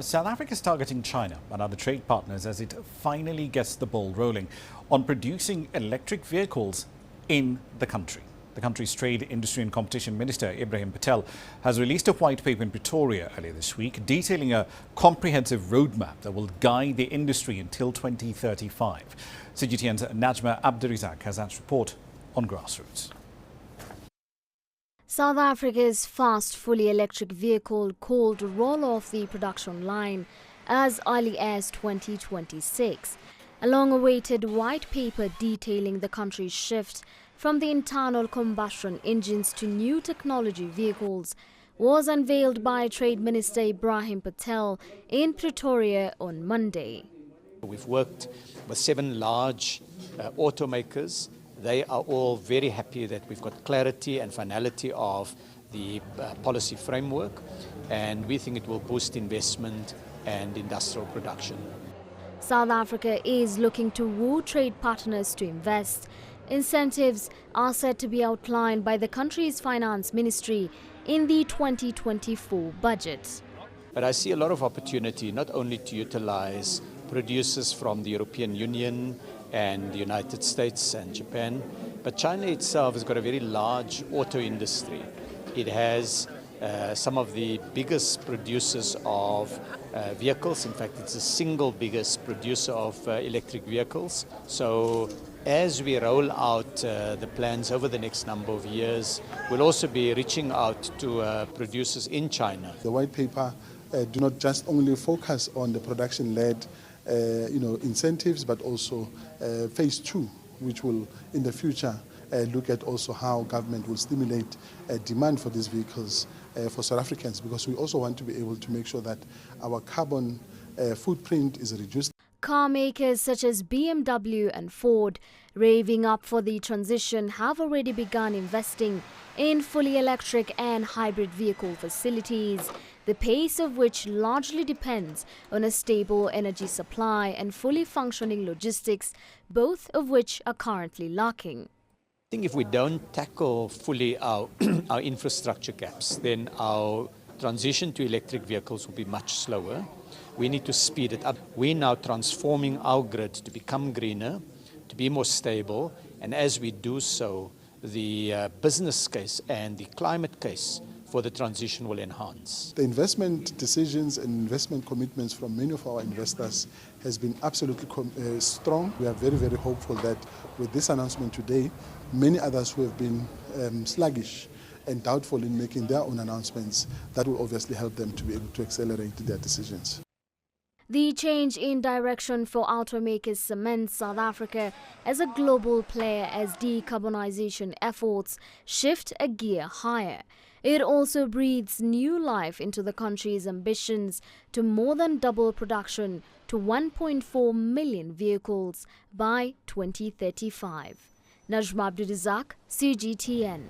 South Africa is targeting China and other trade partners as it finally gets the ball rolling on producing electric vehicles in the country. The country's Trade, Industry and Competition Minister, Ebrahim Patel, has released a white paper in Pretoria earlier this week detailing a comprehensive roadmap that will guide the industry until 2035. CGTN's Najma Abdurizak has that report on grassroots. South Africa's fast fully electric vehicle called to roll off the production line as early as 2026. A long-awaited white paper detailing the country's shift from the internal combustion engines to new technology vehicles was unveiled by Trade Minister Ebrahim Patel in Pretoria on Monday. We've worked with 7 large automakers. They are all very happy that we've got clarity and finality of the policy framework, and we think it will boost investment and industrial production. South Africa is looking to woo trade partners to invest. Incentives are set to be outlined by the country's finance ministry in the 2024 budget. But I see a lot of opportunity not only to utilize producers from the European Union and the United States and Japan, but China itself has got a very large auto industry. It has some of the biggest producers of vehicles. In fact, it's the single biggest producer of electric vehicles. So as we roll out the plans over the next number of years, we'll also be reaching out to producers in China. The white paper do not just only focus on the production-led incentives, but also phase 2, which will in the future look at also how government will stimulate demand for these vehicles for South Africans, because we also want to be able to make sure that our carbon footprint is reduced. Car makers such as BMW and Ford, raving up for the transition, have already begun investing in fully electric and hybrid vehicle facilities, the pace of which largely depends on a stable energy supply and fully functioning logistics, both of which are currently lacking. I think if we don't tackle fully our infrastructure gaps, then our transition to electric vehicles will be much slower. We need to speed it up. We're now transforming our grid to become greener, to be more stable, and as we do so, the business case and the climate case for the transition will enhance. The investment decisions and investment commitments from many of our investors has been absolutely strong. We are very, very hopeful that with this announcement today, many others who have been sluggish and doubtful in making their own announcements, that will obviously help them to be able to accelerate their decisions. The change in direction for automakers cements South Africa as a global player as decarbonization efforts shift a gear higher. It also breathes new life into the country's ambitions to more than double production to 1.4 million vehicles by 2035. Najma Abdurizak, CGTN.